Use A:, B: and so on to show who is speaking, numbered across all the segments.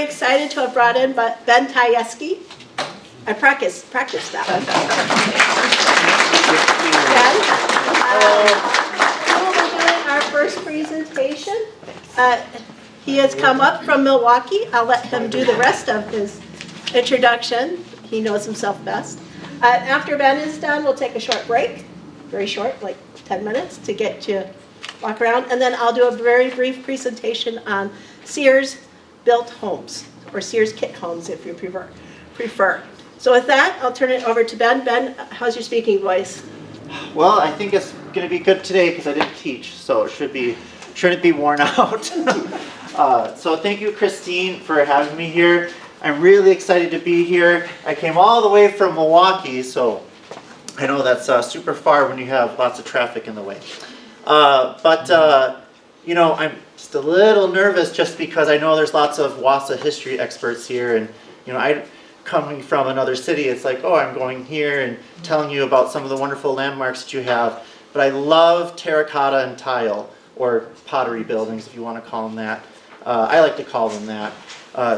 A: very excited to have brought in Ben Tyjeski. I practiced that. Ben, we'll be doing our first presentation. He has come up from Milwaukee. I'll let him do the rest of his introduction. He knows himself best. After Ben is done, we'll take a short break. Very short, like 10 minutes to get you walk around. And then I'll do a very brief presentation on Sears built homes, or Sears kit homes if you prefer. So with that, I'll turn it over to Ben. Ben, how's your speaking voice?
B: Well, I think it's going to be good today because I didn't teach, so it shouldn't be worn out. So thank you, Christine, for having me here. I'm really excited to be here. I came all the way from Milwaukee, so I know that's super far when you have lots of traffic in the way. You know, I'm just a little nervous just because I know there's lots of Wausau history experts here, and you know, coming from another city, it's like, oh, I'm going here and telling you about some of the wonderful landmarks that you have. But I love terracotta and tile, or pottery buildings, if you want to call them that. I like to call them that.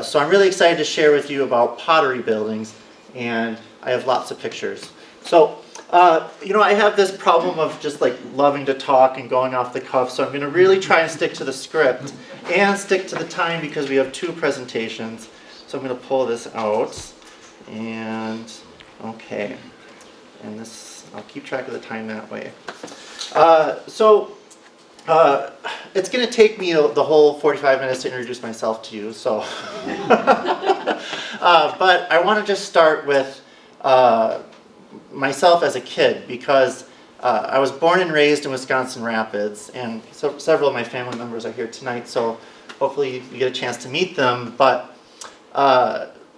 B: So I'm really excited to share with you about pottery buildings, and I have lots of pictures. So, you know, I have this problem of just like loving to talk and going off the cuff, so I'm going to really try and stick to the script and stick to the time because we have 2 presentations. So I'm going to pull this out, and okay, and this, I'll keep track of the time that way. It's going to take me the whole 45 minutes to introduce myself to you, so. But I want to just start with myself as a kid, because I was born and raised in Wisconsin Rapids, and so several of my family members are here tonight, so hopefully you get a chance to meet them. But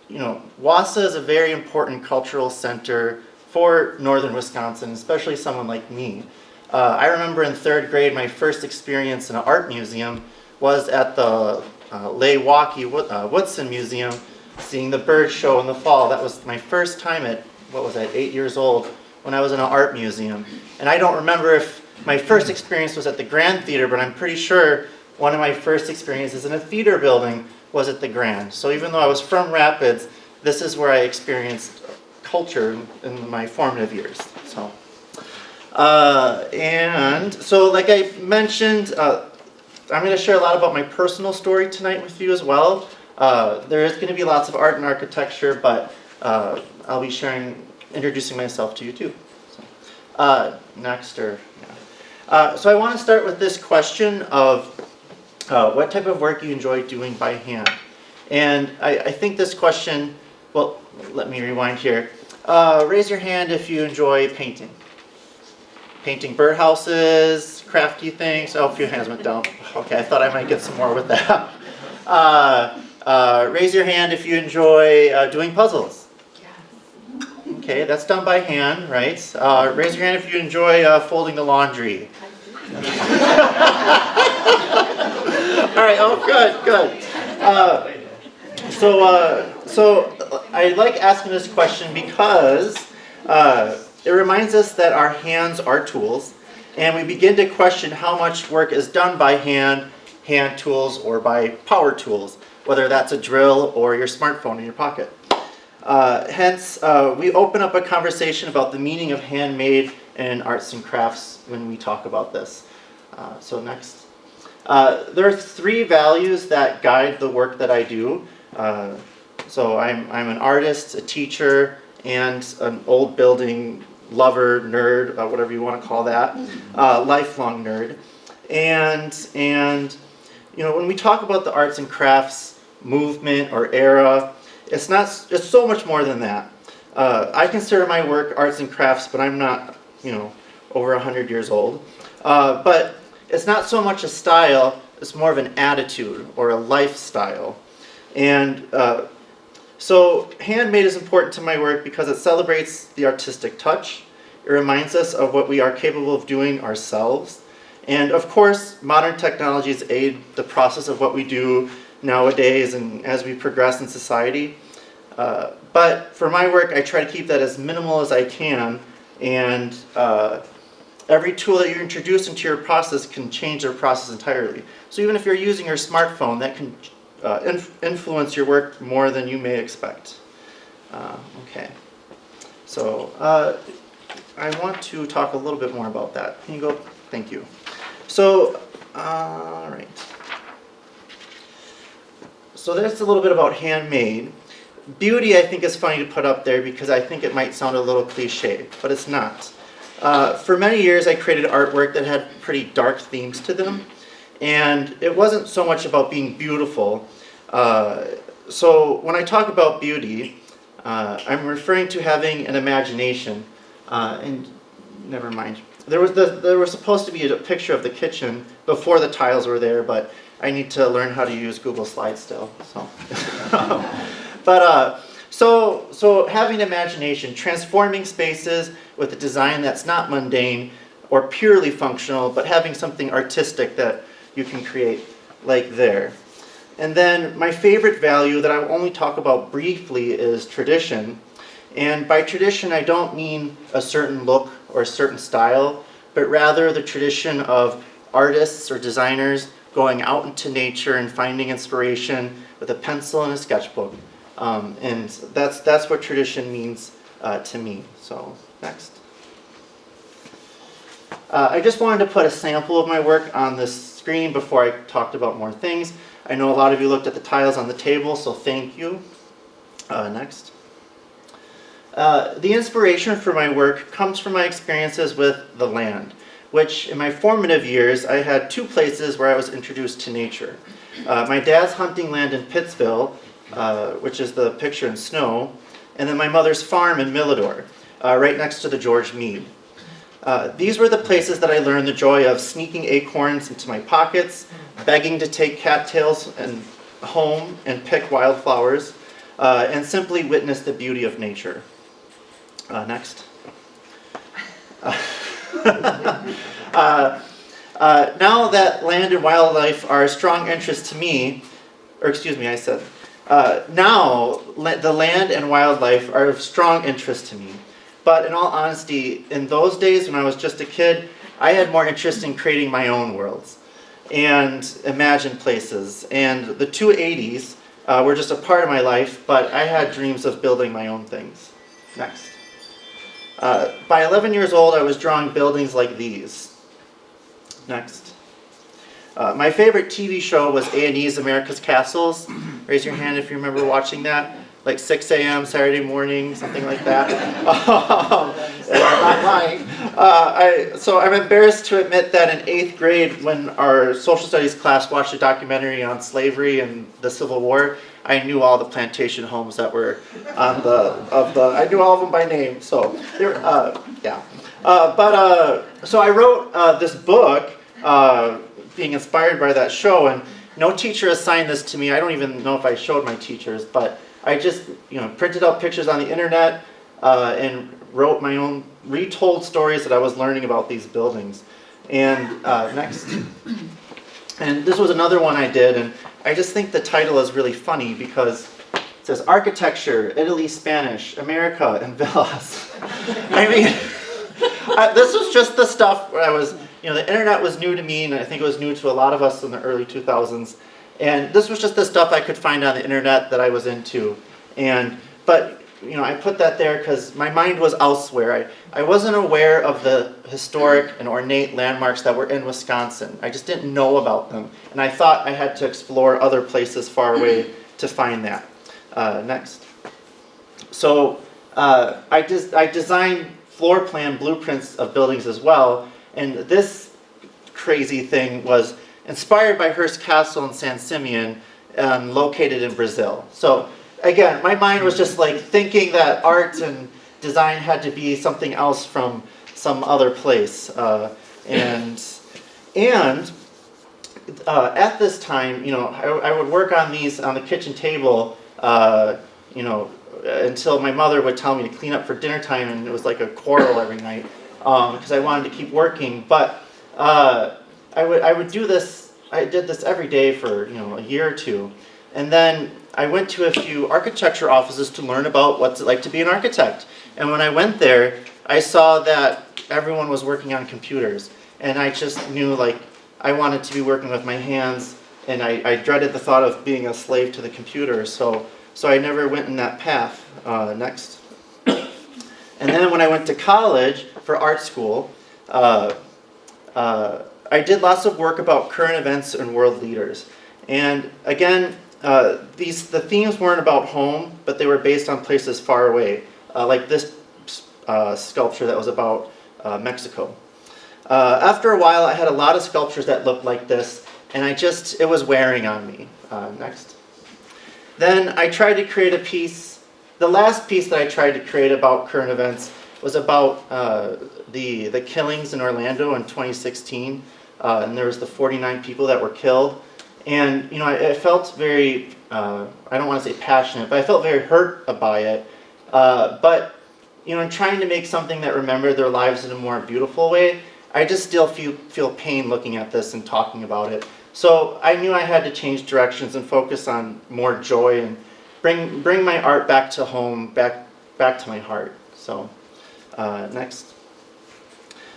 B: you know, Wausau is a very important cultural center for northern Wisconsin, especially someone like me. I remember in 3rd grade, my first experience in an art museum was at the Lewaukee Woodson Museum, seeing the bird show in the fall. That was my first time at, what was I, 8 years old, when I was in an art museum. And I don't remember if my first experience was at the Grand Theater, but I'm pretty sure one of my first experiences in a theater building was at the Grand. So even though I was from Rapids, this is where I experienced culture in my formative years. So, and so like I mentioned, I'm going to share a lot about my personal story tonight with you as well. There is going to be lots of art and architecture, but I'll be introducing myself to you too. So, so I want to start with this question of what type of work you enjoy doing by hand. And I think this question, well, let me rewind here. Raise your hand if you enjoy painting. Painting birdhouses, crafty things. Oh, a few hands went down. Okay, I thought I might get some more with that. Raise your hand if you enjoy doing puzzles. Okay, that's done by hand, right? Raise your hand if you enjoy folding the laundry. All right, oh, good. So I like asking this question because it reminds us that our hands are tools, and we begin to question how much work is done by hand tools, or by power tools, whether that's a drill or your smartphone in your pocket. Hence, we open up a conversation about the meaning of handmade and arts and crafts when we talk about this. So next. There are 3 values that guide the work that I do. So I'm an artist, a teacher, and an old building lover, nerd, whatever you want to call that, lifelong nerd. And you know, when we talk about the arts and crafts movement or era, it's so much more than that. I consider my work arts and crafts, but I'm not, you know, over 100 years old. But it's not so much a style, it's more of an attitude or a lifestyle. And so handmade is important to my work because it celebrates the artistic touch. It reminds us of what we are capable of doing ourselves. And of course, modern technologies aid the process of what we do nowadays and as we progress in society. But for my work, I try to keep that as minimal as I can. And every tool that you introduce into your process can change your process entirely. So even if you're using your smartphone, that can influence your work more than you may expect. Okay, so I want to talk a little bit more about that. Can you go? Thank you. So, all right. So that's a little bit about handmade. Beauty, I think, is funny to put up there because I think it might sound a little cliche, but it's not. For many years, I created artwork that had pretty dark themes to them, and it wasn't so much about being beautiful. So when I talk about beauty, I'm referring to having an imagination. And never mind. There was supposed to be a picture of the kitchen before the tiles were there, but I need to learn how to use Google Slides still. So. But so having imagination, transforming spaces with a design that's not mundane or purely functional, but having something artistic that you can create, like there. And then my favorite value that I will only talk about briefly is tradition. And by tradition, I don't mean a certain look or a certain style, but rather the tradition of artists or designers going out into nature and finding inspiration with a pencil and a sketchbook. And that's what tradition means to me. So, next. I just wanted to put a sample of my work on this screen before I talked about more things. I know a lot of you looked at the tiles on the table, so thank you. Next. The inspiration for my work comes from my experiences with the land, which in my formative years, I had two places where I was introduced to nature. My dad's hunting land in Pittsville, which is the picture in snow, and then my mother's farm in Millador, right next to the George Mead. These were the places that I learned the joy of sneaking acorns into my pockets, begging to take cattails home and pick wildflowers, and simply witness the beauty of nature. Next. Now that land and wildlife are a strong interest to me, now the land and wildlife are of strong interest to me. But in all honesty, in those days when I was just a kid, I had more interest in creating my own worlds and imagine places. And the 280s were just a part of my life, but I had dreams of building my own things. Next. By 11 years old, I was drawing buildings like these. Next. My favorite TV show was A&E's America's Castles. Raise your hand if you remember watching that. Like 6 a.m. Saturday morning, something like that. I'm not lying. So I'm embarrassed to admit that in 8th grade, when our social studies class watched a documentary on slavery and the Civil War, I knew all the plantation homes that were on I knew all of them by name. So, yeah. So I wrote this book, being inspired by that show, and no teacher assigned this to me. I don't even know if I showed my teachers, but I just, printed out pictures on the internet and wrote my own, retold stories that I was learning about these buildings. And next. And this was another one I did, and I just think the title is really funny because it says Architecture, Italy, Spanish, America, and Villas. I mean, this was just the stuff where I was, the internet was new to me, and I think it was new to a lot of us in the early 2000s. And this was just the stuff I could find on the internet that I was into. But I put that there because my mind was elsewhere. I wasn't aware of the historic and ornate landmarks that were in Wisconsin. I just didn't know about them. And I thought I had to explore other places far away to find that. Next. So I designed floor plan blueprints of buildings as well. And this crazy thing was inspired by Hearst Castle in San Simeon, located in Brazil. So again, my mind was just like thinking that art and design had to be something else from some other place. And at this time, I would work on these on the kitchen table, until my mother would tell me to clean up for dinner time, and it was like a quarrel every night because I wanted to keep working. But I would do this. I did this every day for a year or two, and then I went to a few architecture offices to learn about what's it like to be an architect. And when I went there, I saw that everyone was working on computers, and I just knew I wanted to be working with my hands and I dreaded the thought of being a slave to the computer, so I never went in that path. Next. And then when I went to college for art school, I did lots of work about current events and world leaders. And again, the themes weren't about home, but they were based on places far away, like this sculpture that was about Mexico. After a while, I had a lot of sculptures that looked like this, and it was wearing on me. Next. Then I tried to create a piece. The last piece that I tried to create about current events was about the killings in Orlando in 2016, and there was the 49 people that were killed. And I felt very, I don't want to say passionate, but I felt very hurt by it. But in trying to make something that remembered their lives in a more beautiful way, I just still feel pain looking at this and talking about it. So I knew I had to change directions and focus on more joy and bring my art back to home, back to my heart. So next.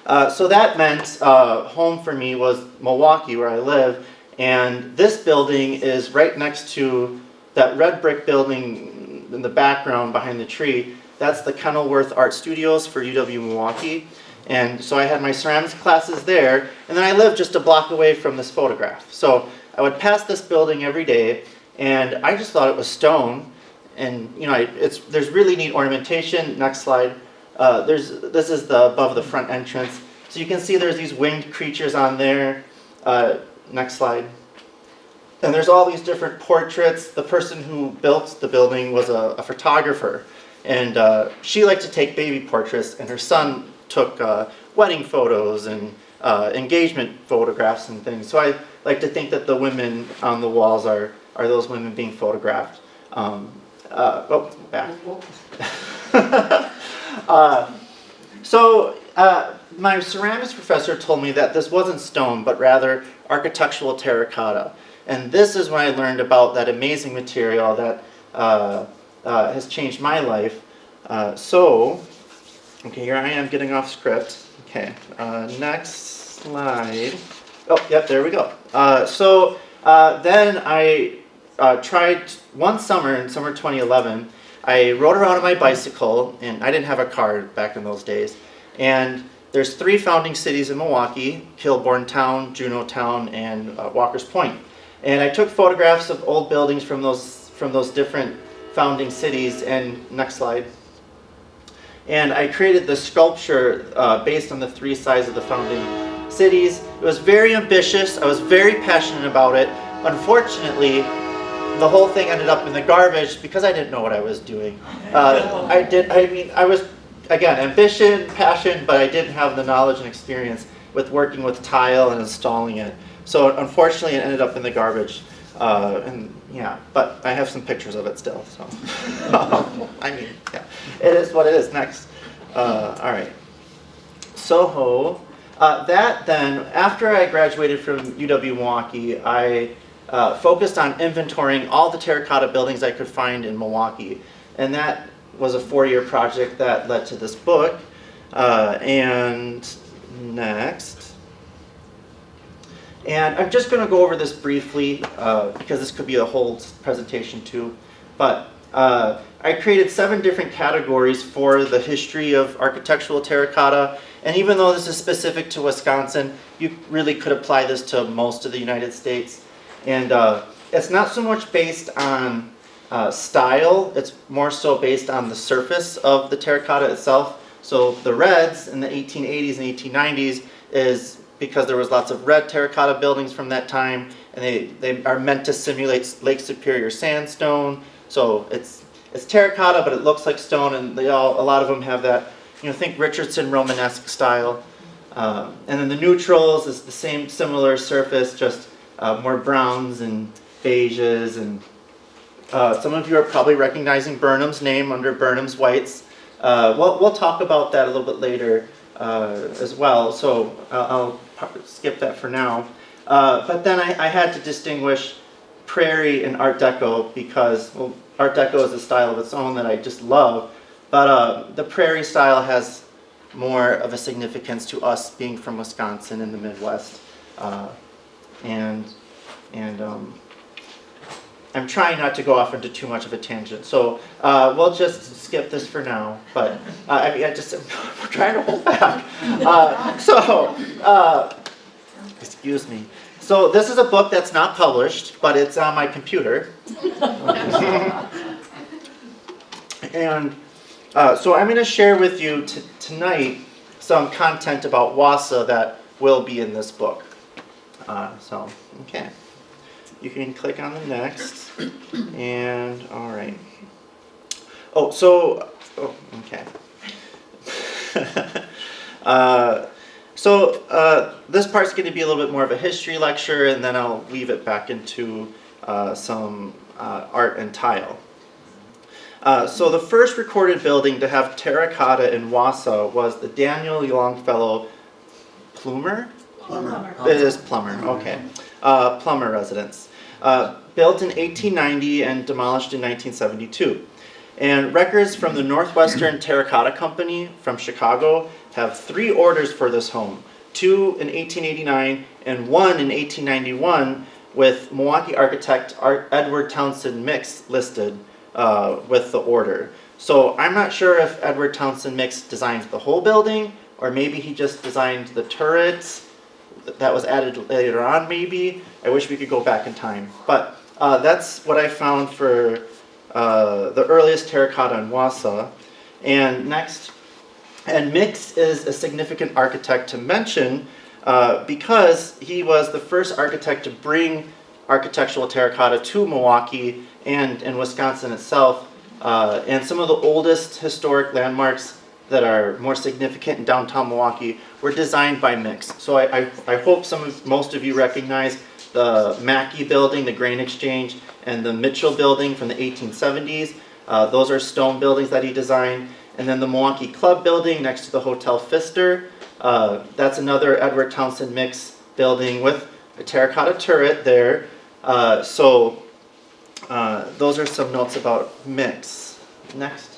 B: So that meant home for me was Milwaukee, where I live, and this building is right next to that red brick building in the background behind the tree. That's the Kenilworth Art Studios for UW-Milwaukee. And so I had my ceramics classes there, and then I lived just a block away from this photograph. So I would pass this building every day, and I just thought it was stone. And there's really neat ornamentation. Next slide. This is above the front entrance. So you can see there's these winged creatures on there. Next slide. And there's all these different portraits. The person who built the building was a photographer. And she liked to take baby portraits, and her son took wedding photos and engagement photographs and things. So I like to think that the women on the walls are those women being photographed. Back. My ceramics professor told me that this wasn't stone, but rather architectural terracotta. And this is when I learned about that amazing material that has changed my life. Okay, here I am getting off script. Okay, next slide. Oh, yep, there we go. Then I tried one summer, in summer 2011, I rode around on my bicycle, and I didn't have a car back in those days. And there's 3 founding cities in Milwaukee: Kilbourne Town, Juneau Town, and Walker's Point. And I took photographs of old buildings from those different founding cities. And next slide. And I created this sculpture based on the 3 sides of the founding cities. It was very ambitious. I was very passionate about it. Unfortunately, the whole thing ended up in the garbage because I didn't know what I was doing. I was, again, ambition, passion, but I didn't have the knowledge and experience with working with tile and installing it. So unfortunately, it ended up in the garbage. But I have some pictures of it still. So, it is what it is. Next. All right. Soho. Then, after I graduated from UW-Milwaukee, I focused on inventorying all the terracotta buildings I could find in Milwaukee. And that was a 4-year project that led to this book. And next. And I'm just going to go over this briefly because this could be a whole presentation too. But I created 7 different categories for the history of architectural terracotta. And even though this is specific to Wisconsin, you really could apply this to most of the United States. And it's not so much based on style, it's more so based on the surface of the terracotta itself. So the reds in the 1880s and 1890s is because there was lots of red terracotta buildings from that time, and they are meant to simulate Lake Superior sandstone. So it's terracotta, but it looks like stone, and a lot of them have that, think Richardson Romanesque style. And then the neutrals is the same similar surface, just more browns and beiges, and some of you are probably recognizing Burnham's name under Burnham's whites. We'll talk about that a little bit later as well, so I'll skip that for now. But then I had to distinguish Prairie and Art Deco because, well, Art Deco is a style of its own that I just love, but the Prairie style has more of a significance to us being from Wisconsin in the Midwest. And And I'm trying not to go off into too much of a tangent, so we'll just skip this for now. But I'm trying to hold back. Excuse me. So this is a book that's not published, but it's on my computer. And so I'm going to share with you tonight some content about Wausau that will be in this book. Okay. You can click on the next. And, all right. Okay. This part's going to be a little bit more of a history lecture, and then I'll weave it back into some art and tile. So the first recorded building to have terracotta in Wausau was the Daniel Longfellow Plummer?
A: Plummer.
B: It is Plummer, okay. Plummer residence. Built in 1890 and demolished in 1972. And records from the Northwestern Terracotta Company from Chicago have 3 orders for this home. 2 in 1889 and 1 in 1891 with Milwaukee architect Edward Townsend Mix listed with the order. So I'm not sure if Edward Townsend Mix designed the whole building, or maybe he just designed the turrets that was added later on maybe. I wish we could go back in time. But that's what I found for the earliest terracotta in Wausau. And next, and Mix is a significant architect to mention because he was the first architect to bring architectural terracotta to Milwaukee and in Wisconsin itself. And some of the oldest historic landmarks that are more significant in downtown Milwaukee were designed by Mix. So I hope most of you recognize the Mackey building, the Grain Exchange, and the Mitchell building from the 1870s. Those are stone buildings that he designed. And then the Milwaukee Club building next to the Hotel Pfister. That's another Edward Townsend Mix building with a terracotta turret there. Those are some notes about Mix. Next.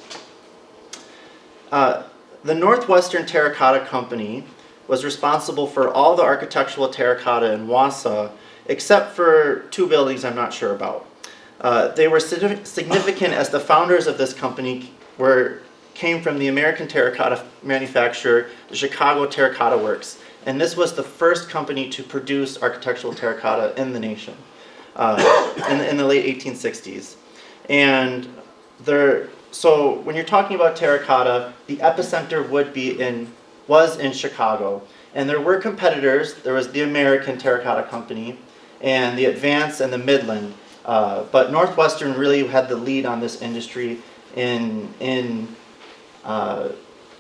B: The Northwestern Terracotta Company was responsible for all the architectural terracotta in Wausau, except for 2 buildings I'm not sure about. They were significant as the founders of this company came from the American terracotta manufacturer, the Chicago Terracotta Works. And this was the first company to produce architectural terracotta in the nation in the late 1860s. And so when you're talking about terracotta, the epicenter was in Chicago. And there were competitors. There was the American Terracotta Company and the Advance and the Midland. But Northwestern really had the lead on this industry in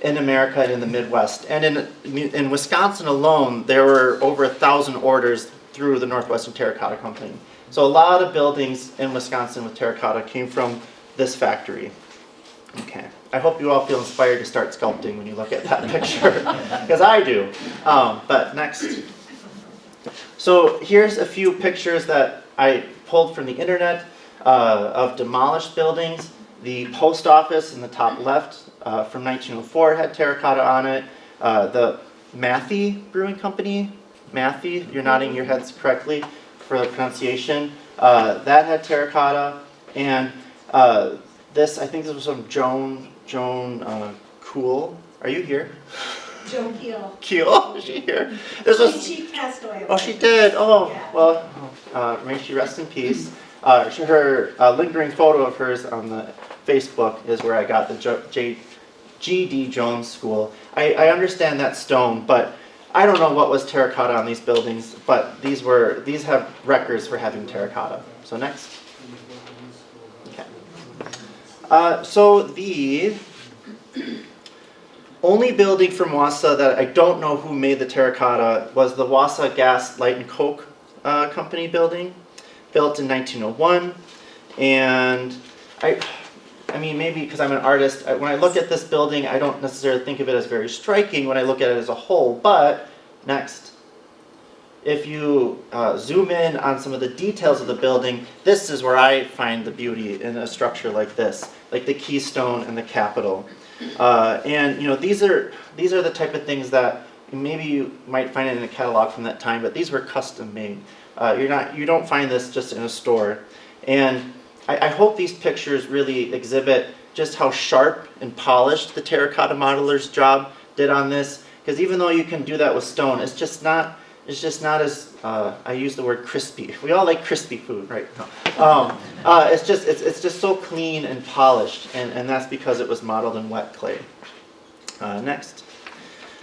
B: America and in the Midwest. And in Wisconsin alone, there were over 1,000 orders through the Northwestern Terracotta Company. So a lot of buildings in Wisconsin with terracotta came from this factory. Okay, I hope you all feel inspired to start sculpting when you look at that picture, because I do. But next. So here's a few pictures that I pulled from the internet of demolished buildings. The post office in the top left from 1904 had terracotta on it. The Matthey Brewing Company, Matthey, you're nodding your heads correctly for the pronunciation, that had terracotta. And I think this was from Joan Cool. Are you here?
A: Joan Keel.
B: Keel? Is she here?
A: She passed away.
B: Oh, she did? Oh,
A: yeah.
B: Well, may she rest in peace. Her lingering photo of hers on the Facebook is where I got the G.D. Jones School. I understand that stone, but I don't know what was terracotta on these buildings, but these have records for having terracotta. So next. So the only building from Wausau that I don't know who made the terracotta was the Wausau Gas, Light and Coke Company building, built in 1901. And I mean, maybe because I'm an artist, when I look at this building, I don't necessarily think of it as very striking when I look at it as a whole. But next. If you zoom in on some of the details of the building, this is where I find the beauty in a structure like this, like the keystone and the capitol. And these are the type of things that maybe you might find it in a catalog from that time, but these were custom made. You don't find this just in a store. And I hope these pictures really exhibit just how sharp and polished the terracotta modeler's job did on this. Because even though you can do that with stone, it's just not as, I use the word crispy. We all like crispy food, right? No. It's just so clean and polished, and that's because it was modeled in wet clay. Next.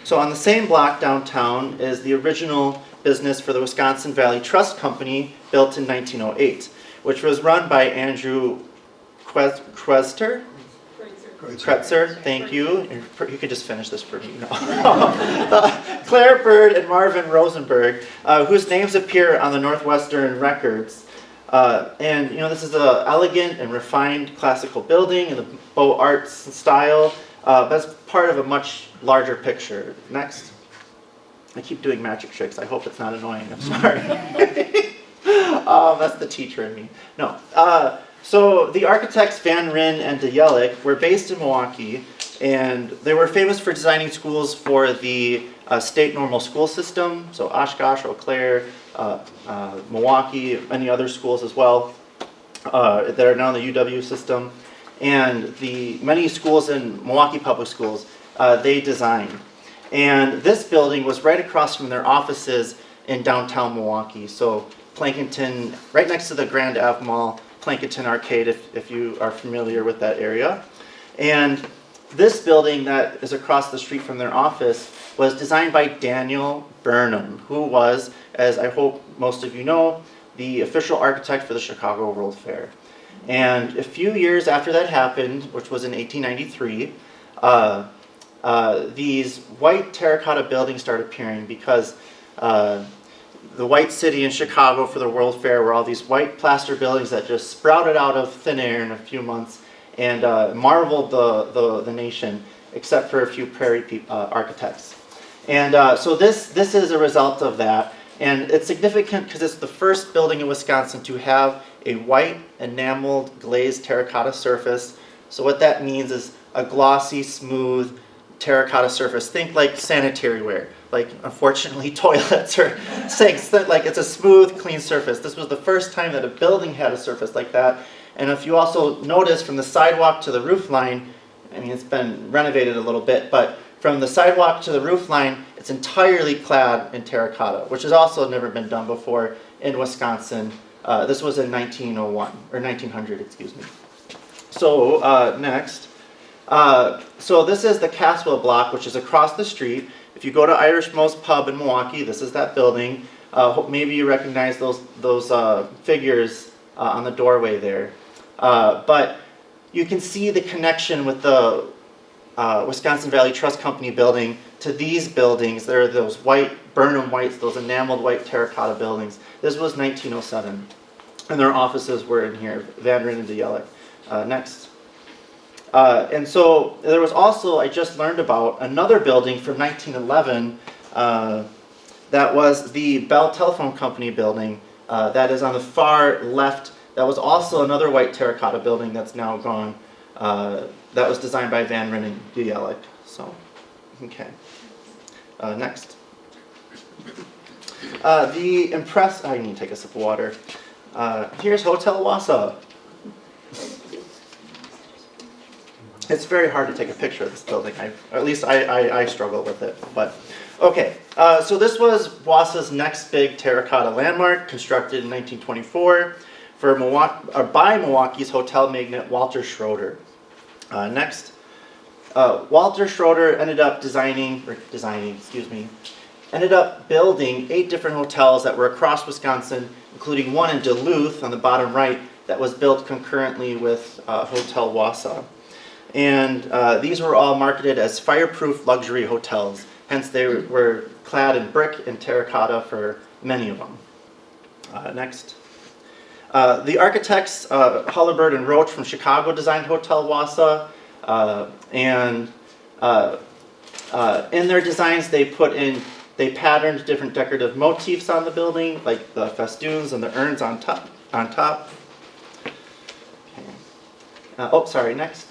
B: So on the same block downtown is the original business for the Wisconsin Valley Trust Company, built in 1908, which was run by Andrew Kretzer, thank you. You could just finish this for me. No. Claire Bird and Marvin Rosenberg, whose names appear on the Northwestern records. And this is an elegant and refined classical building in the Beaux Arts style, but it's part of a much larger picture. Next. I keep doing magic tricks. I hope it's not annoying. I'm sorry. That's the teacher in me. No. So the architects Van Ryn and De Jellick were based in Milwaukee, and they were famous for designing schools for the state normal school system, so Oshkosh, Eau Claire, Milwaukee, many other schools as well that are now in the UW system. And the many schools in Milwaukee Public Schools, they designed. And this building was right across from their offices in downtown Milwaukee. So Plankinton, right next to the Grand Ave Mall, Plankinton Arcade, if you are familiar with that area. And this building that is across the street from their office was designed by Daniel Burnham, who was, as I hope most of you know, the official architect for the Chicago World Fair. And a few years after that happened, which was in 1893, these white terracotta buildings started appearing because the White City in Chicago for the World Fair were all these white plaster buildings that just sprouted out of thin air in a few months and marveled the nation, except for a few prairie architects. And so this is a result of that. And it's significant because it's the first building in Wisconsin to have a white enameled glazed terracotta surface. So what that means is a glossy, smooth terracotta surface. Think like sanitary ware, like unfortunately toilets or sinks. Like it's a smooth, clean surface. This was the first time that a building had a surface like that. And if you also notice from the sidewalk to the roof line, I mean it's been renovated a little bit, but from the sidewalk to the roof line, it's entirely clad in terracotta, which has also never been done before in Wisconsin. This was in 1901, or 1900, excuse me. So next. So this is the Caswell Block, which is across the street. If you go to Irish Moe's Pub in Milwaukee, this is that building. Maybe you recognize those figures on the doorway there. But you can see the connection with the Wisconsin Valley Trust Company building to these buildings. There are those white Burnham whites, those enameled white terracotta buildings. This was 1907, and their offices were in here, Van Ryn and De Jellick. Next. And so there was also, I just learned about, another building from 1911 that was the Bell Telephone Company building that is on the far left. That was also another white terracotta building that's now gone. That was designed by Van Ryn and De Jellick. So, okay. Next. I need to take a sip of water. Here's Hotel Wausau. It's very hard to take a picture of this building. At least I struggle with it. But okay, so this was Wausau's next big terracotta landmark, constructed in 1924 by Milwaukee's hotel magnate Walter Schroeder. Next, Walter Schroeder ended up building 8 different hotels that were across Wisconsin, including one in Duluth on the bottom right that was built concurrently with Hotel Wausau. And these were all marketed as fireproof luxury hotels. Hence, they were clad in brick and terracotta for many of them. Next. The architects, Hullibird and Roach from Chicago, designed Hotel Wausau. And in their designs, they patterned different decorative motifs on the building, like the festoons and the urns on top. Okay. Next.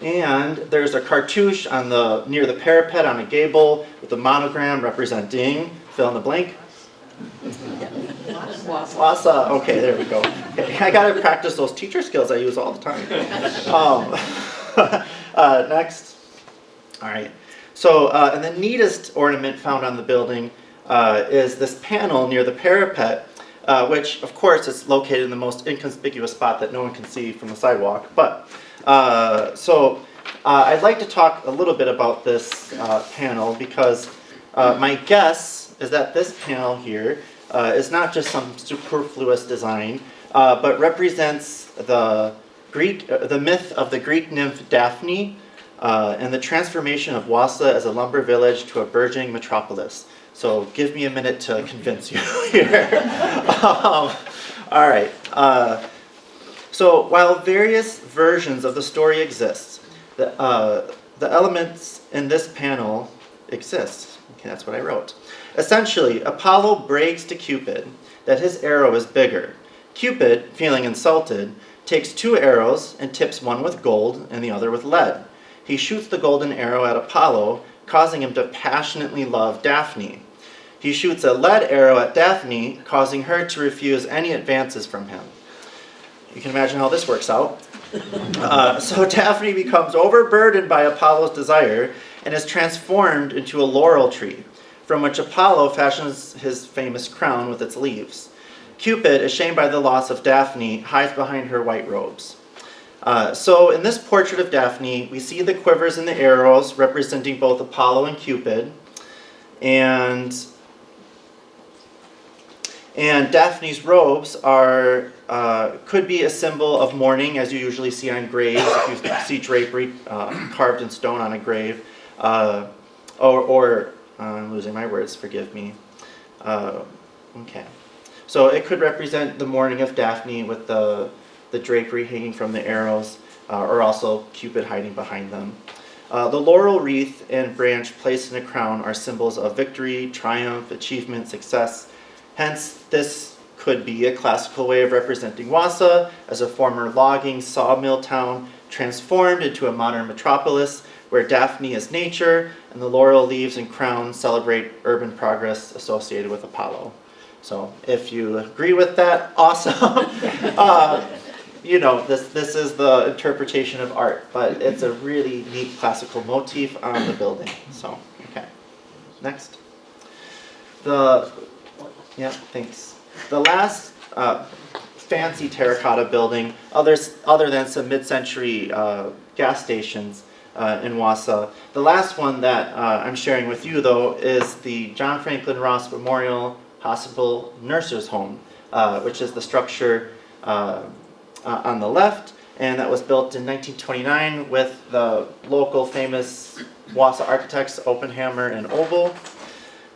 B: And there's a cartouche on near the parapet on a gable with a monogram representing, fill in the blank. Wausau. Okay, there we go. Okay, I gotta practice those teacher skills I use all the time. Next. All right. So, and the neatest ornament found on the building is this panel near the parapet, which, of course, is located in the most inconspicuous spot that no one can see from the sidewalk. But I'd like to talk a little bit about this panel because my guess is that this panel here is not just some superfluous design, but represents the myth of the Greek nymph Daphne and the transformation of Wausau as a lumber village to a burgeoning metropolis. So give me a minute to convince you here. All right. So while various versions of the story exist, the elements in this panel exist. Okay, that's what I wrote. Essentially, Apollo brags to Cupid that his arrow is bigger. Cupid, feeling insulted, takes 2 arrows and tips one with gold and the other with lead. He shoots the golden arrow at Apollo, causing him to passionately love Daphne. He shoots a lead arrow at Daphne, causing her to refuse any advances from him. You can imagine how this works out. So Daphne becomes overburdened by Apollo's desire and is transformed into a laurel tree, from which Apollo fashions his famous crown with its leaves. Cupid, ashamed by the loss of Daphne, hides behind her white robes. So in this portrait of Daphne, we see the quivers and the arrows representing both Apollo and Cupid. And Daphne's robes could be a symbol of mourning, as you usually see on graves, if you see drapery carved in stone on a grave. Or I'm losing my words, forgive me. Okay. So it could represent the mourning of Daphne with the drapery hanging from the arrows, or also Cupid hiding behind them. The laurel wreath and branch placed in a crown are symbols of victory, triumph, achievement, success. Hence, this could be a classical way of representing Wausau as a former logging sawmill town transformed into a modern metropolis where Daphne is nature and the laurel leaves and crown celebrate urban progress associated with Apollo. So if you agree with that, awesome. This is the interpretation of art, but it's a really neat classical motif on the building. So, okay. Next. Yeah, thanks. The last fancy terracotta building, other than some mid-century gas stations in Wausau. The last one that I'm sharing with you, though, is the John Franklin Ross Memorial Hospital Nurses Home, which is the structure on the left, and that was built in 1929 with the local famous Wausau architects Oppenheimer and Obel.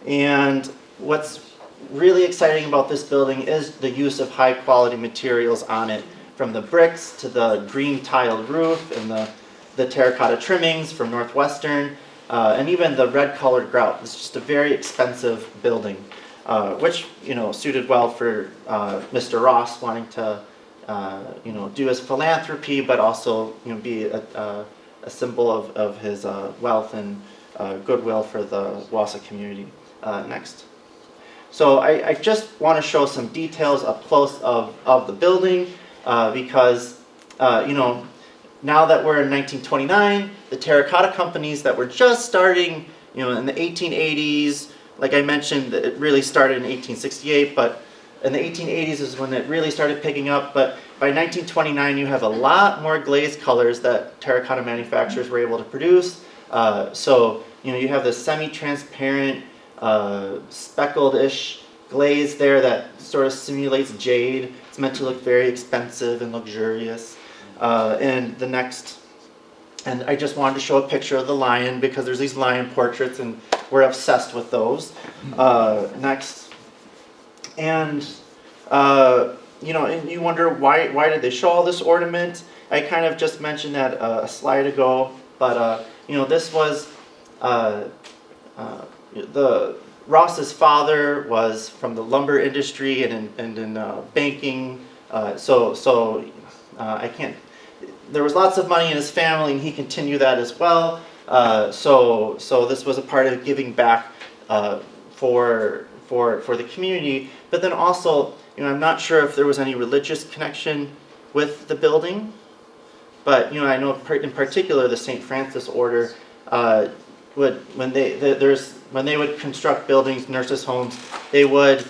B: And what's really exciting about this building is the use of high quality materials on it, from the bricks to the green tiled roof and the terracotta trimmings from Northwestern, and even the red colored grout. It's just a very expensive building, which suited well for Mr. Ross wanting to do his philanthropy, but also be a symbol of his wealth and goodwill for the Wausau community. Next. So I just want to show some details up close of the building because, now that we're in 1929, the terracotta companies that were just starting, in the 1880s, like I mentioned, it really started in 1868, but in the 1880s is when it really started picking up. But by 1929, you have a lot more glazed colors that terracotta manufacturers were able to produce. So you have this semi-transparent, speckled-ish glaze there that sort of simulates jade. It's meant to look very expensive and luxurious. And I just wanted to show a picture of the lion because there's these lion portraits and we're obsessed with those. Next. And, and you wonder why did they show all this ornament? I kind of just mentioned that a slide ago, but, this was, Ross's father was from the lumber industry and in banking, so I can't there was lots of money in his family, and he continued that as well. So this was a part of giving back for the community. But then also, I'm not sure if there was any religious connection with the building. But I know in particular the St. Francis Order when they would construct buildings, nurses' homes, they would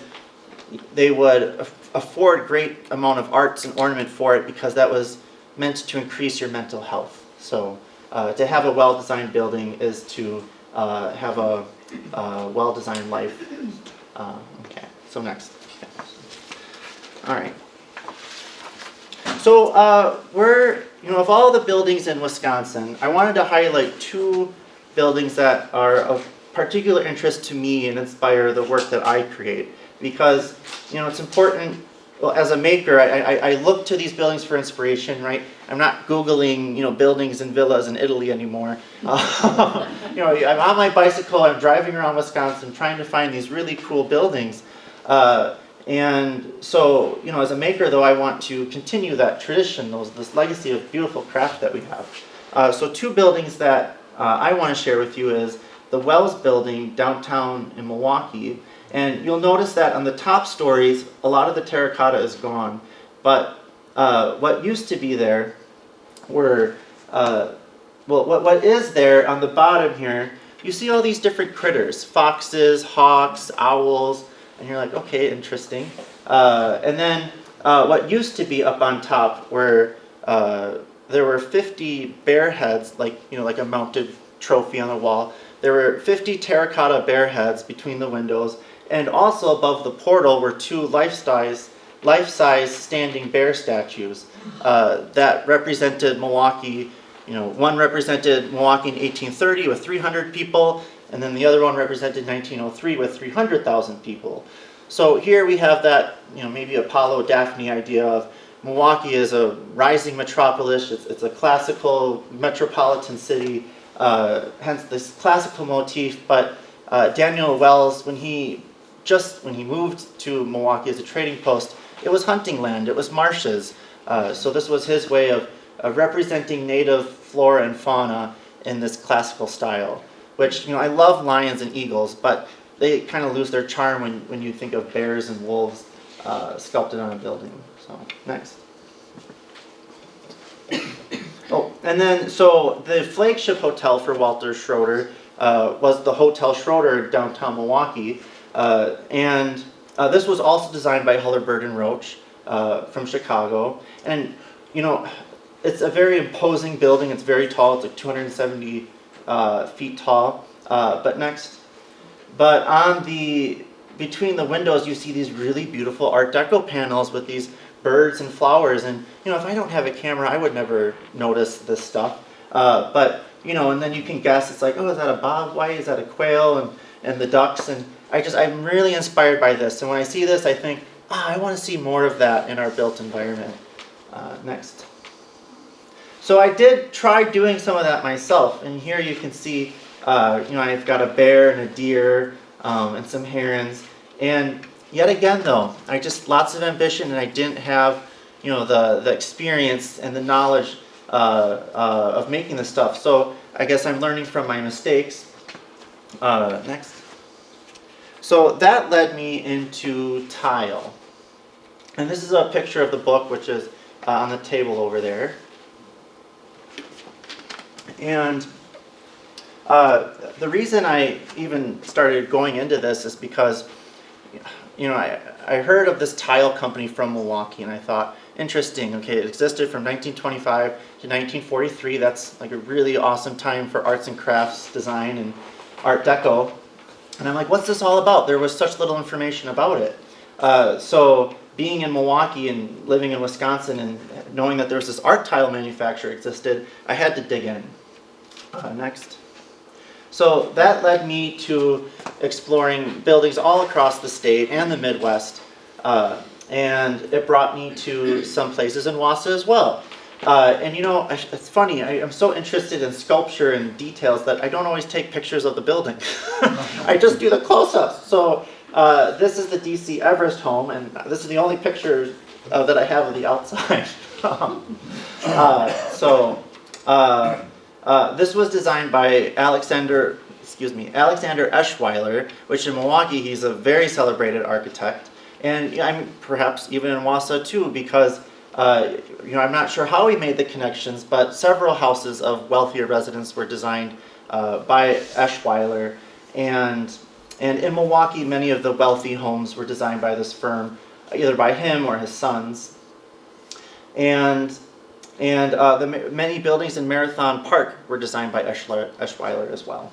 B: afford great amount of arts and ornament for it because that was meant to increase your mental health. So to have a well-designed building is to have a well-designed life. Okay, so next. All right. So we're, of all the buildings in Wisconsin, I wanted to highlight two buildings that are of particular interest to me and inspire the work that I create. Because, it's important, well, as a maker, I look to these buildings for inspiration, right? I'm not Googling, buildings and villas in Italy anymore. I'm on my bicycle, I'm driving around Wisconsin trying to find these really cool buildings. And so, as a maker, though, I want to continue that tradition, this legacy of beautiful craft that we have. So two buildings that I want to share with you is the Wells Building downtown in Milwaukee. And you'll notice that on the top stories, a lot of the terracotta is gone. But what used to be there were, what is there on the bottom here, you see all these different critters, foxes, hawks, owls, and you're like, okay, interesting. And then what used to be up on top were, there were 50 bear heads, like a mounted trophy on the wall. There were 50 terracotta bear heads between the windows, and also above the portal were two life-size standing bear statues that represented Milwaukee. One represented Milwaukee in 1830 with 300 people, and then the other one represented 1903 with 300,000 people. So here we have that, maybe Apollo Daphne idea of Milwaukee as a rising metropolis. It's a classical metropolitan city, hence this classical motif. But Daniel Wells, when he moved to Milwaukee as a trading post, it was hunting land, it was marshes. So this was his way of representing native flora and fauna in this classical style. Which, I love lions and eagles, but they kind of lose their charm when you think of bears and wolves sculpted on a building. So, next. Oh, and then, so the flagship hotel for Walter Schroeder was the Hotel Schroeder downtown Milwaukee. And this was also designed by Hullarbird and Roach from Chicago. And, it's a very imposing building. It's very tall. It's like 270 feet tall. But next. But between the windows, you see these really beautiful Art Deco panels with these birds and flowers. And, if I don't have a camera, I would never notice this stuff. But, and then you can guess, it's like, oh, is that a bobwhite? Is that a quail? And the ducks. And I'm really inspired by this. And when I see this, I think, I want to see more of that in our built environment. Next. So I did try doing some of that myself. And here you can see, I've got a bear and a deer and some herons. And yet again, though, lots of ambition, and I didn't have, the experience and the knowledge of making this stuff. So I guess I'm learning from my mistakes. Next. So that led me into tile. And this is a picture of the book, which is on the table over there. And the reason I even started going into this is because, I heard of this tile company from Milwaukee, and I thought, interesting, okay, it existed from 1925 to 1943. That's like a really awesome time for arts and crafts design and Art Deco. And I'm like, what's this all about? There was such little information about it. So being in Milwaukee and living in Wisconsin and knowing that there was this art tile manufacturer existed, I had to dig in. Next. So that led me to exploring buildings all across the state and the Midwest. And it brought me to some places in Wausau as well. And it's funny, I'm so interested in sculpture and details that I don't always take pictures of the building. I just do the close-ups. So this is the DC Everest home, and this is the only picture that I have of the outside. This was designed by Alexander Eschweiler, which in Milwaukee he's a very celebrated architect, and perhaps even in Wausau too, because I'm not sure how he made the connections, but several houses of wealthier residents were designed by Eschweiler, and in Milwaukee many of the wealthy homes were designed by this firm, either by him or his sons, and many buildings in Marathon Park were designed by Eschweiler as well.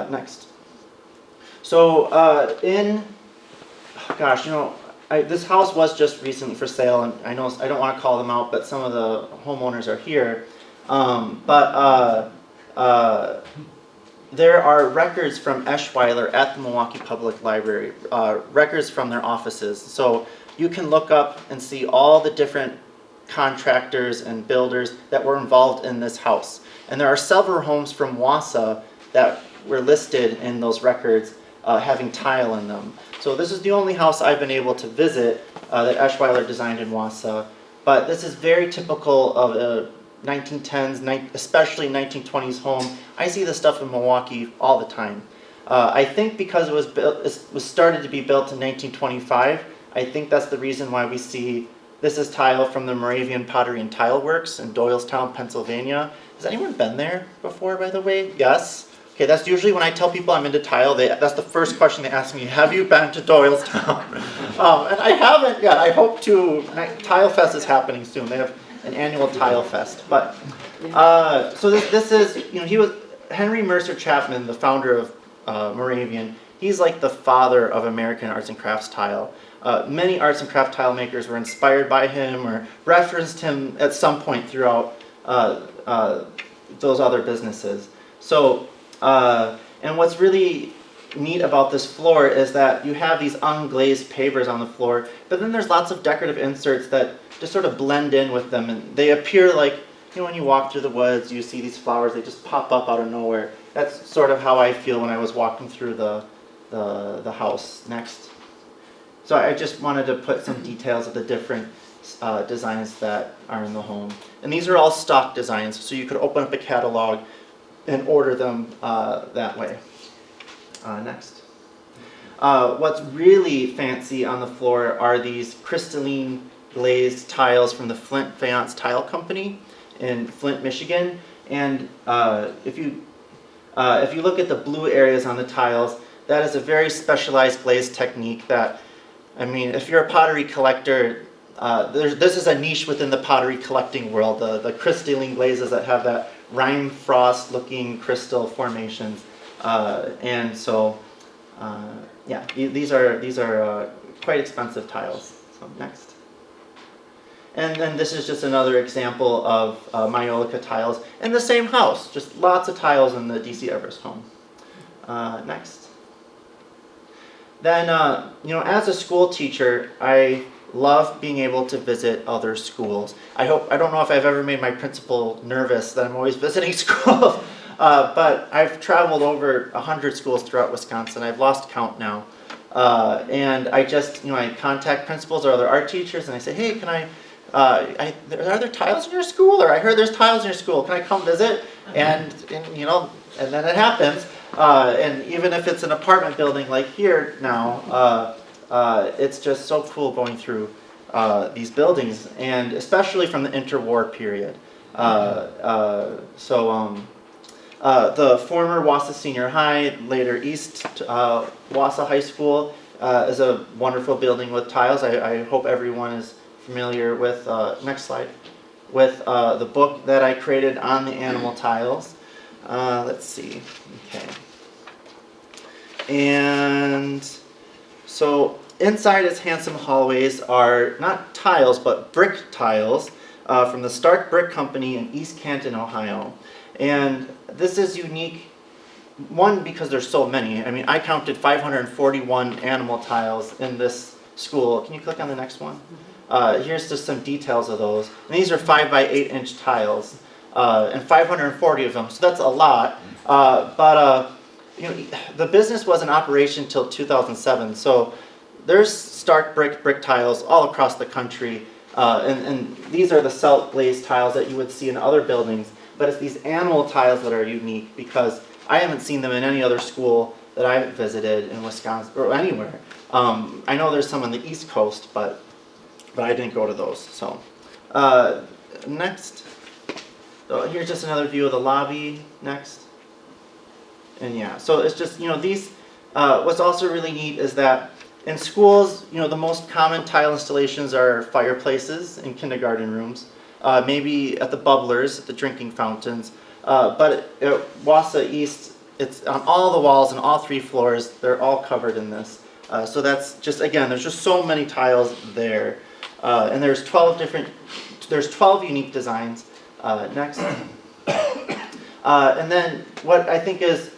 B: Next. So this house was just recently for sale, and I know I don't want to call them out, but some of the homeowners are here. There are records from Eschweiler at the Milwaukee Public Library, records from their offices. So you can look up and see all the different contractors and builders that were involved in this house. And there are several homes from Wausau that were listed in those records having tile in them. So this is the only house I've been able to visit that Eschweiler designed in Wausau. But this is very typical of a 1910s, especially 1920s home. I see this stuff in Milwaukee all the time. I think because it was started to be built in 1925, I think that's the reason why we see this is tile from the Moravian Pottery and Tile Works in Doylestown, Pennsylvania. Has anyone been there before, by the way? Yes? Okay, that's usually when I tell people I'm into tile, that's the first question they ask me, have you been to Doylestown? And I haven't yet. I hope to. Tile Fest is happening soon. They have an annual Tile Fest. But so this is, he was Henry Mercer Chapman, the founder of Moravian. He's like the father of American arts and crafts tile. Many arts and craft tile makers were inspired by him or referenced him at some point throughout those other businesses. So, and what's really neat about this floor is that you have these unglazed pavers on the floor, but then there's lots of decorative inserts that just sort of blend in with them, and they appear like, when you walk through the woods, you see these flowers, they just pop up out of nowhere. That's sort of how I feel when I was walking through the house. Next. So I just wanted to put some details of the different designs that are in the home. And these are all stock designs, so you could open up a catalog and order them that way. Next. What's really fancy on the floor are these crystalline glazed tiles from the Flint Faience Tile Company in Flint, Michigan. And if you look at the blue areas on the tiles, that is a very specialized glaze technique that, if you're a pottery collector, this is a niche within the pottery collecting world, the crystalline glazes that have that rime frost looking crystal formations. And so, these are quite expensive tiles. So next. And then this is just another example of Maiolica tiles in the same house, just lots of tiles in the D.C. Everest home. Next. Then, as a school teacher, I love being able to visit other schools. I don't know if I've ever made my principal nervous that I'm always visiting schools, but I've traveled over 100 schools throughout Wisconsin. I've lost count now. And I just, I contact principals or other art teachers and I say, hey, are there tiles in your school? Or I heard there's tiles in your school. Can I come visit? And then it happens. And even if it's an apartment building like here now, it's just so cool going through these buildings, and especially from the interwar period. The former Wausau Senior High, later East Wausau High School, is a wonderful building with tiles. I hope everyone is familiar with, next slide, with the book that I created on the animal tiles. Let's see, okay. And so inside its handsome hallways are not tiles, but brick tiles from the Stark Brick Company in East Canton, Ohio. And this is unique, one, because there's so many. I counted 541 animal tiles in this school. Can you click on the next one? Here's just some details of those. And these are 5 by 8 inch tiles, and 540 of them, so that's a lot. The business was in operation till 2007, so there's Stark brick tiles all across the country. And these are the celt glazed tiles that you would see in other buildings, but it's these animal tiles that are unique because I haven't seen them in any other school that I've visited in Wisconsin or anywhere. I know there's some on the East Coast, but I didn't go to those. So next, here's just another view of the lobby. Next, and yeah, so it's just these. What's also really neat is that in schools, the most common tile installations are fireplaces in kindergarten rooms, maybe at the bubblers, at the drinking fountains. But at Wausau East, it's on all the walls and all 3 floors. They're all covered in this. So that's just, again, there's just so many tiles there. And there's 12 unique designs. Next. And then what I think is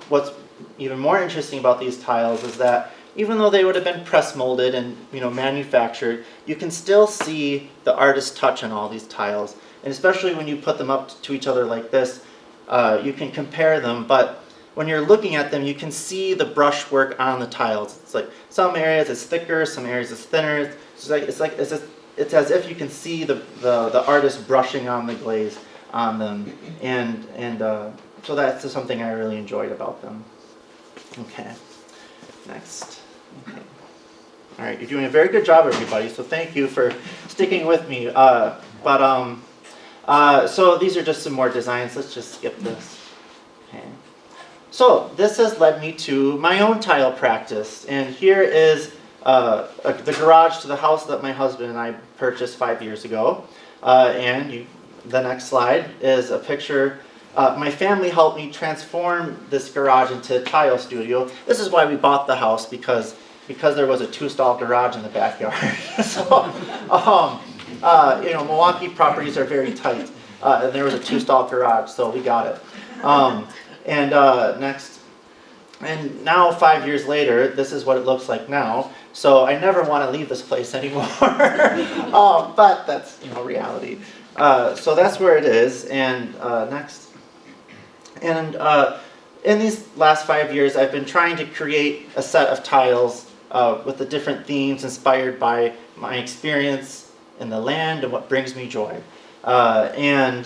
B: what's even more interesting about these tiles is that even though they would have been press molded and manufactured, you can still see the artist's touch on all these tiles. And especially when you put them up to each other like this, you can compare them. But when you're looking at them, you can see the brushwork on the tiles. It's like some areas it's thicker, some areas it's thinner. It's as if you can see the artist brushing on the glaze on them, and so that's just something I really enjoyed about them. Okay, next. Okay. All right, you're doing a very good job, everybody. So thank you for sticking with me. So these are just some more designs. Let's just skip this. Okay. So this has led me to my own tile practice, and here is the garage to the house that my husband and I purchased 5 years ago. The next slide is a picture. My family helped me transform this garage into a tile studio. This is why we bought the house, because there was a 2-stall garage in the backyard. So, Milwaukee properties are very tight, and there was a 2-stall garage, so we got it. Next. And now 5 years later, this is what it looks like now. So I never want to leave this place anymore. But that's reality. So that's where it is. And next. And in these last 5 years, I've been trying to create a set of tiles with the different themes inspired by my experience in the land and what brings me joy. When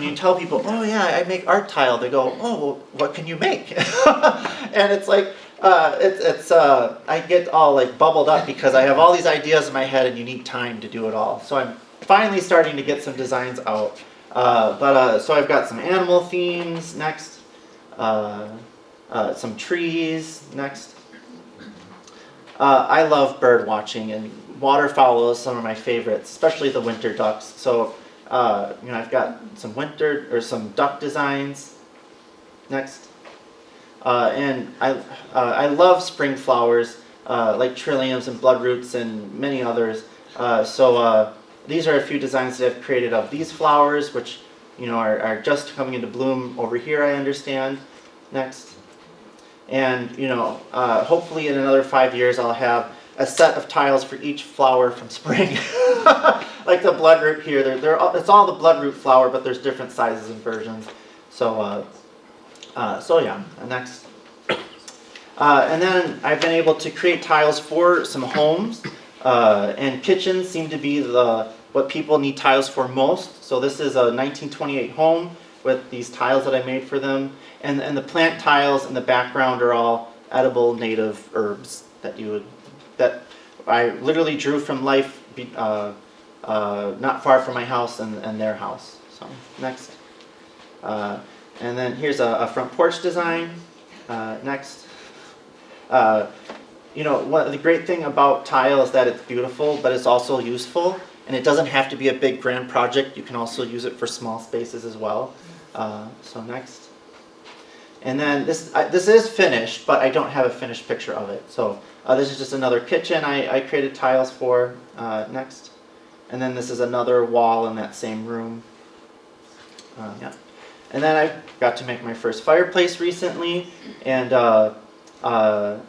B: you tell people, oh yeah, I make art tile, they go, oh, well, what can you make? And it's like, I get all like bubbled up because I have all these ideas in my head and you need time to do it all. So I'm finally starting to get some designs out. So I've got some animal themes next, some trees next. I love bird watching, and waterfowl is some of my favorites, especially the winter ducks. So I've got some duck designs next. And I love spring flowers like trilliums and bloodroots and many others. These are a few designs that I've created of these flowers, which are just coming into bloom over here, I understand. Next. And hopefully in another 5 years I'll have a set of tiles for each flower from spring. Like the bloodroot here, it's all the bloodroot flower, but there's different sizes and versions. So yeah, next. And then I've been able to create tiles for some homes, and kitchens seem to be what people need tiles for most. So this is a 1928 home with these tiles that I made for them, and the plant tiles in the background are all edible native herbs that I literally drew from life, not far from my house and their house. So next. And then here's a front porch design. Next. The great thing about tile is that it's beautiful, but it's also useful, and it doesn't have to be a big grand project. You can also use it for small spaces as well. So next. And then this is finished, but I don't have a finished picture of it. So this is just another kitchen I created tiles for. Next. And then this is another wall in that same room. Yeah. And then I got to make my first fireplace recently, and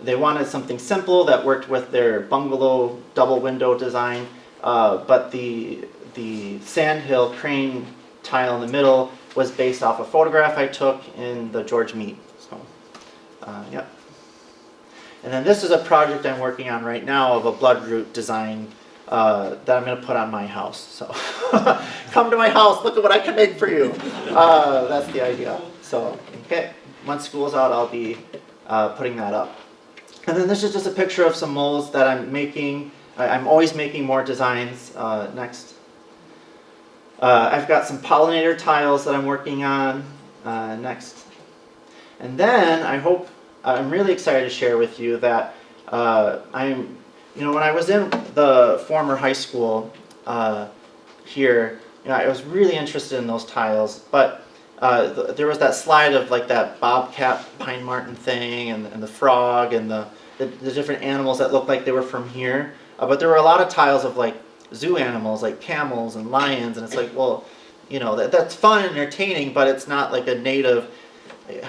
B: they wanted something simple that worked with their bungalow double window design, but the sandhill crane tile in the middle was based off a photograph I took in the George Mead. So, yeah. And then this is a project I'm working on right now of a bloodroot design that I'm going to put on my house. So come to my house, look at what I can make for you. That's the idea. So, okay, once school's out, I'll be putting that up. And then this is just a picture of some molds that I'm making. I'm always making more designs. Next. I've got some pollinator tiles that I'm working on. Next. And then I'm really excited to share with you that when I was in the former high school here, I was really interested in those tiles, but there was that slide of like that bobcat pine marten thing and the frog and the different animals that looked like they were from here. But there were a lot of tiles of like zoo animals like camels and lions, and it's like, well, that's fun and entertaining, but it's not like a native.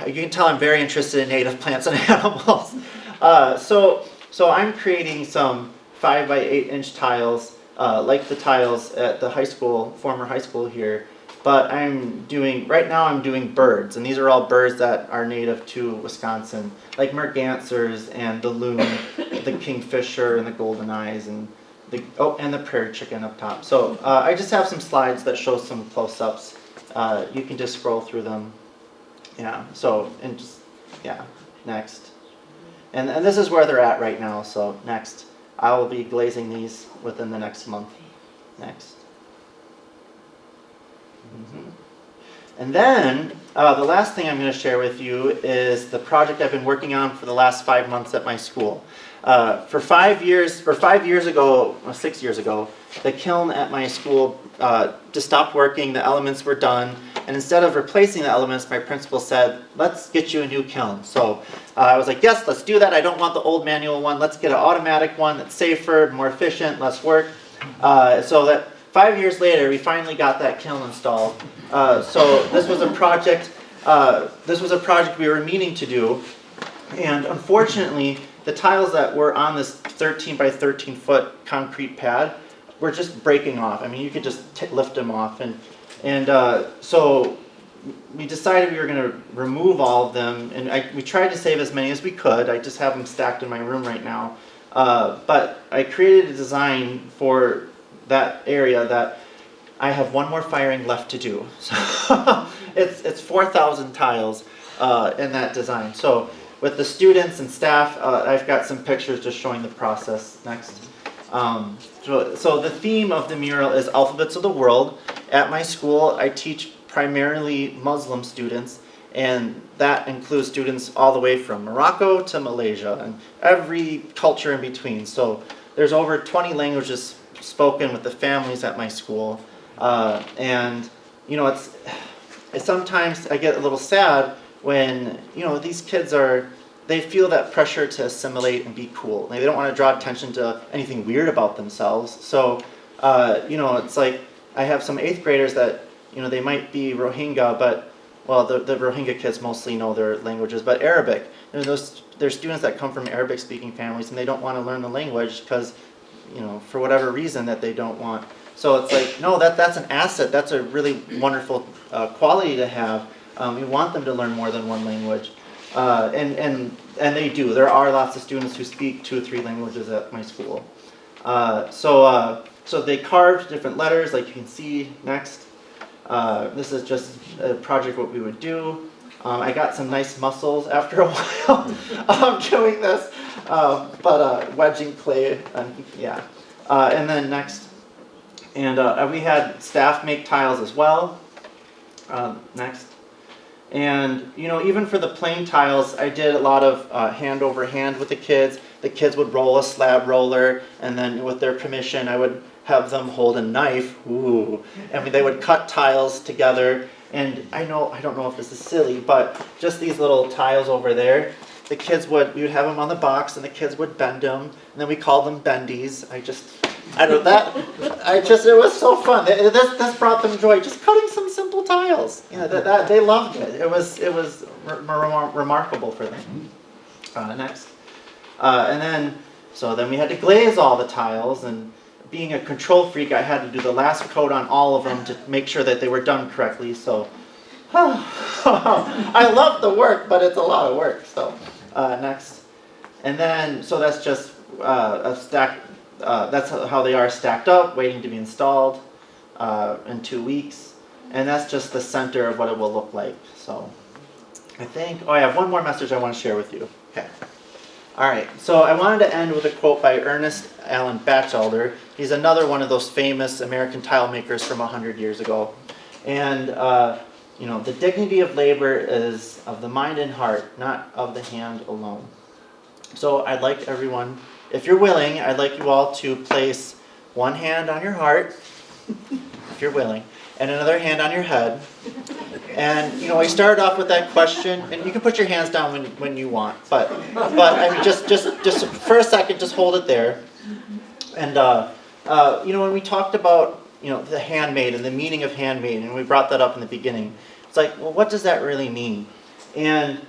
B: You can tell I'm very interested in native plants and animals. So I'm creating some 5 by 8 inch tiles, like the tiles at the former high school here. But right now I'm doing birds, and these are all birds that are native to Wisconsin, like mergansers and the loon, the kingfisher and the golden eyes, and the prairie chicken up top. So I just have some slides that show some close-ups. You can just scroll through them. Yeah. Next. And this is where they're at right now. So next, I will be glazing these within the next month. Next. And then the last thing I'm going to share with you is the project I've been working on for the last 5 months at my school. For 6 years ago, the kiln at my school just stopped working. The elements were done, and instead of replacing the elements, my principal said, "Let's get you a new kiln." So I was like, "Yes, let's do that. I don't want the old manual one. Let's get an automatic one that's safer, more efficient, less work." So that 5 years later, we finally got that kiln installed. So this was a project. We were meaning to do, and unfortunately, the tiles that were on this 13 by 13 foot concrete pad were just breaking off. I mean, you could just lift them off, and so we decided we were going to remove all of them, and we tried to save as many as we could. I just have them stacked in my room right now, but I created a design for that area that I have one more firing left to do. So it's 4,000 tiles in that design. So with the students and staff, I've got some pictures just showing the process. Next. So the theme of the mural is Alphabets of the World. At my school, I teach primarily Muslim students, and that includes students all the way from Morocco to Malaysia and every culture in between. So there's over 20 languages spoken with the families at my school, and it's sometimes I get a little sad when these kids they feel that pressure to assimilate and be cool. They don't want to draw attention to anything weird about themselves. So it's like I have some 8th graders that they might be Rohingya, but the Rohingya kids mostly know their languages, but Arabic. There's students that come from Arabic speaking families and they don't want to learn the language because for whatever reason that they don't want. So it's like, no, that's an asset. That's a really wonderful quality to have. We want them to learn more than one language, and they do. There are lots of students who speak 2 or 3 languages at my school. So they carved different letters, like you can see next. This is just a project what we would do. I got some nice muscles after a while doing this, but wedging clay, and then next. And we had staff make tiles as well. Next. And even for the plain tiles, I did a lot of hand over hand with the kids. The kids would roll a slab roller, and then with their permission, I would have them hold a knife. Ooh. I mean, they would cut tiles together. And I don't know if this is silly, but just these little tiles over there, we would have them on the box, and the kids would bend them, and then we called them bendies. It was so fun. This brought them joy, just cutting some simple tiles. That they loved it. It was remarkable for them. Next. And then we had to glaze all the tiles, and being a control freak, I had to do the last coat on all of them to make sure that they were done correctly. So I love the work, but it's a lot of work. So next. And then, so that's just a stack that's how they are stacked up, waiting to be installed in 2 weeks. And that's just the center of what it will look like. So I think, oh, I have one more message I want to share with you. Okay. All right, so I wanted to end with a quote by Ernest Allen Batchelder. He's another one of those famous American tile makers from 100 years ago. And, the dignity of labor is of the mind and heart, not of the hand alone. So I'd like everyone, if you're willing, I'd like you all to place one hand on your heart, if you're willing, and another hand on your head. And we started off with that question, and you can put your hands down when you want, but I mean, just for a second, just hold it there. And when we talked about the handmade and the meaning of handmade, and we brought that up in the beginning, it's like, well, what does that really mean? And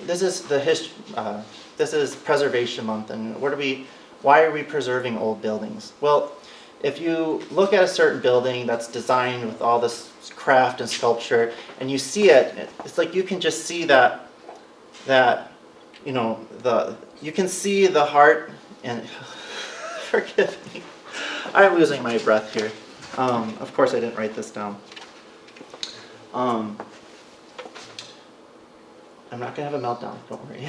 B: this is the history. This is Preservation Month, and why are we preserving old buildings? Well, if you look at a certain building that's designed with all this craft and sculpture, and you see it, it's like you can just see you can see the heart and forgive me, I'm losing my breath here. Of course, I didn't write this down. I'm not gonna have a meltdown. Don't worry.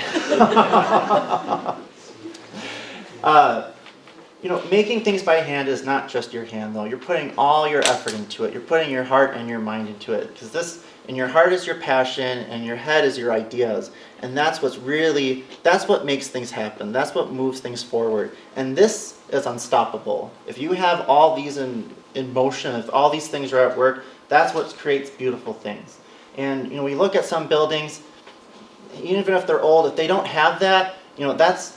B: Making things by hand is not just your hand, though. You're putting all your effort into it. You're putting your heart and your mind into it, because your heart is your passion, and your head is your ideas, and that's what makes things happen. That's what moves things forward, and this is unstoppable. If you have all these in motion, if all these things are at work, that's what creates beautiful things. And we look at some buildings, even if they're old, if they don't have that, it's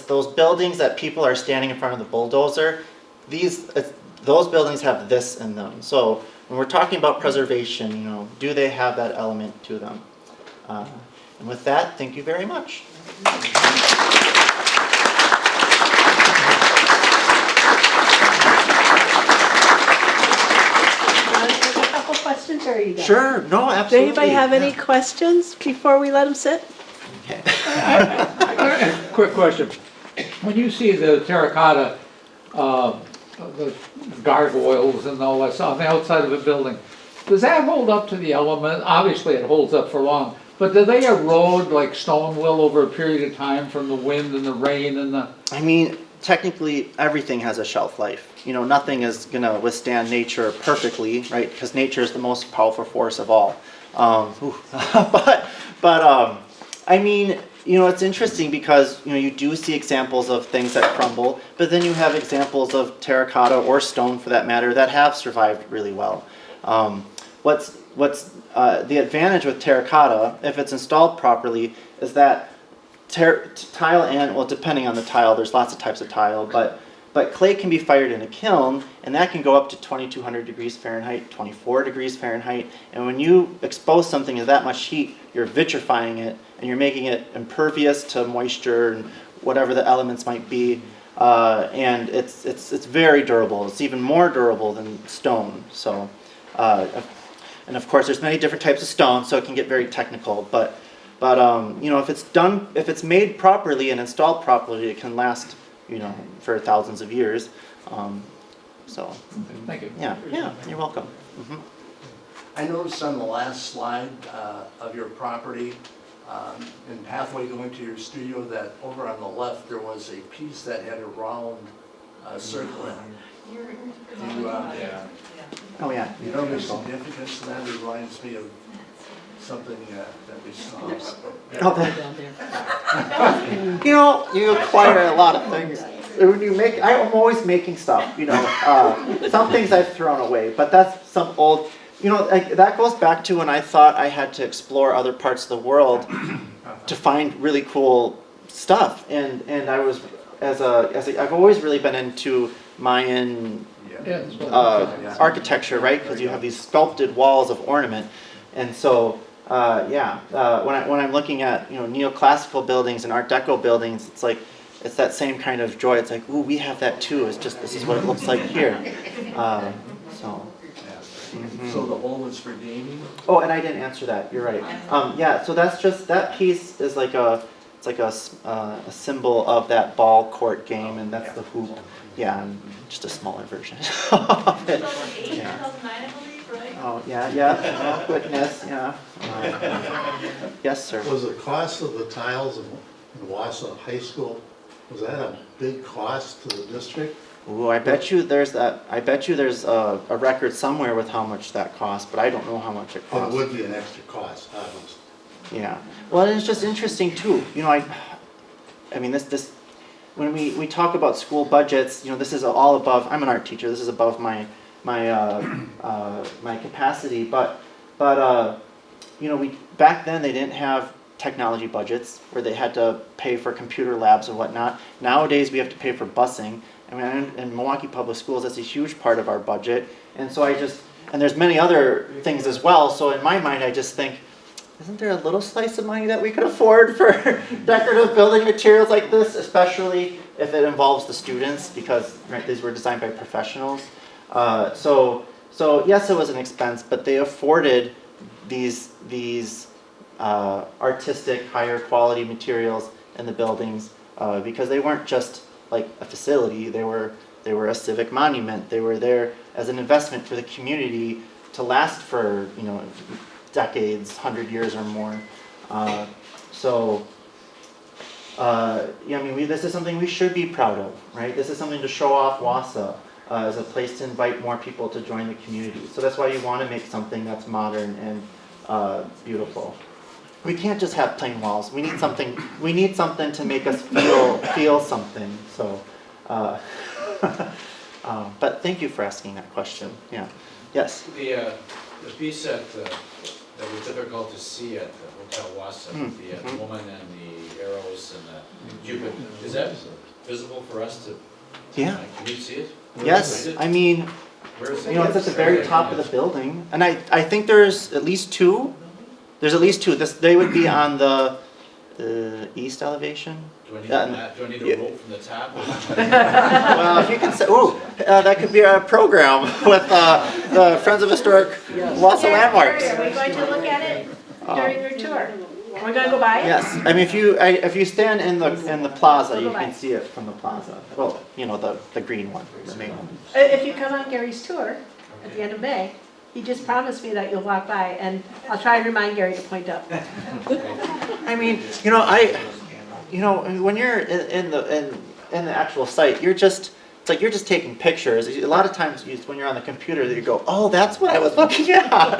B: those buildings that people are standing in front of the bulldozer. Those buildings have this in them. So when we're talking about preservation, do they have that element to them? And with that, thank you very much.
A: Questions, or are you done?
B: Sure, no,
A: Does
B: absolutely.
A: anybody have any questions before we let them sit?
B: Okay.
C: Quick question. When you see the terracotta, the gargoyles and all that stuff on the outside of a building, does that hold up to the element? Obviously it holds up for long, but do they erode like stone will over a period of time from the wind and the rain and the...
B: I mean, technically everything has a shelf life. Nothing is going to withstand nature perfectly, right? Because nature is the most powerful force of all. I mean, it's interesting because, you do see examples of things that crumble, but then you have examples of terracotta or stone, for that matter, that have survived really well. What's the advantage with terracotta, if it's installed properly, is that tile and, well, depending on the tile, there's lots of types of tile, but clay can be fired in a kiln, and that can go up to 2200 degrees Fahrenheit, 24 degrees Fahrenheit, and when you expose something to that much heat, you're vitrifying it, and you're making it impervious to moisture and whatever the elements might be, and it's very durable. It's even more durable than stone. So, and of course, there's many different types of stone, so it can get very technical, but if it's made properly and installed properly, it can last for thousands of years.
C: Thank you.
B: Yeah, you're welcome. Mm-hmm.
D: I noticed on the last slide of your property, in pathway going to your studio, that over on the left there was a piece that had a round circle in it.
B: Oh yeah.
D: You know the significance of that? It reminds me of something that we saw.
B: You acquire a lot of things. When I'm always making stuff. Some things I've thrown away, but that's some old. That goes back to when I thought I had to explore other parts of the world to find really cool stuff, and I was I've always really been into Mayan architecture, right? Because you have these sculpted walls of ornament, and so. When I'm looking at neoclassical buildings and Art Deco buildings, it's that same kind of joy. It's like, ooh, we have that too. It's just this is what it looks like here.
D: So the hole was for gaming?
B: Oh, and I didn't answer that. You're right. So that's just that piece is like like a symbol of that ball court game, and that's the hoop. Yeah, and just a smaller version of it.
E: 2008,
B: Yeah.
E: 2009, I believe, right?
B: Oh, yeah, oh, goodness, yeah. Yes, sir.
F: Was the cost of the tiles in Wausau High School, was that a big cost to the district?
B: Ooh, I bet you there's a record somewhere with how much that cost, but I don't know how much it
F: And it
B: costs.
F: would be an extra cost, obviously.
B: Yeah, well, and it's just interesting too, you know, I mean, this, when we talk about school budgets, you know, this is all above, I'm an art teacher, this is above my capacity, but, you know, back then they didn't have technology budgets where they had to pay for computer labs and whatnot. Nowadays we have to pay for busing. I mean, in Milwaukee Public Schools, that's a huge part of our budget, and so and there's many other things as well, so in my mind I just think, isn't there a little slice of money that we could afford for decorative building materials like this, especially if it involves the students, because right, these were designed by professionals. So yes, it was an expense, but they afforded these artistic, higher quality materials in the buildings because they weren't just like a facility. They were a civic monument. They were there as an investment for the community to last for, you know, decades, 100 years or more. Yeah, I mean, this is something we should be proud of, right? This is something to show off Wausau as a place to invite more people to join the community. So that's why you want to make something that's modern and beautiful. We can't just have plain walls. We need something. We need something to make us feel something. So, but thank you for asking that question. Yeah. Yes.
G: The piece that was difficult to see at the Hotel Wausau, the woman and the arrows and the Cupid, is that visible for us to?
B: Yeah.
G: Can you see it?
B: Yes. I mean,
G: Where is it?
B: you know, it's at the very top of the building, and I think there's at least two. There's at least two. They would be on the east elevation.
G: Do I need a rope from the top?
B: Well, if you can say, that could be a program with the Friends of Historic Wausau Landmarks.
A: Are we going to look at it during your tour? We're going to go by it?
B: Yes, I mean if you stand in the plaza, you can see it from the plaza. Well, you know the green one, the main one.
A: If you come on Gary's tour at the end of May, he just promised me that you'll walk by, and I'll try and remind Gary to point up.
B: I mean, when you're in the actual site, it's like you're just taking pictures. A lot of times when you're on the computer, you go, oh, that's what I was looking at.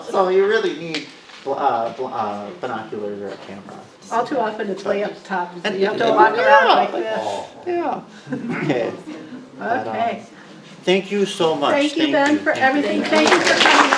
B: So you really need binoculars or a camera.
A: All too often it's way up top, so you have to walk around like this.
B: Yeah. Okay.
A: Okay.
B: Thank you so much.
A: Thank you, Ben, for everything. Thank you for coming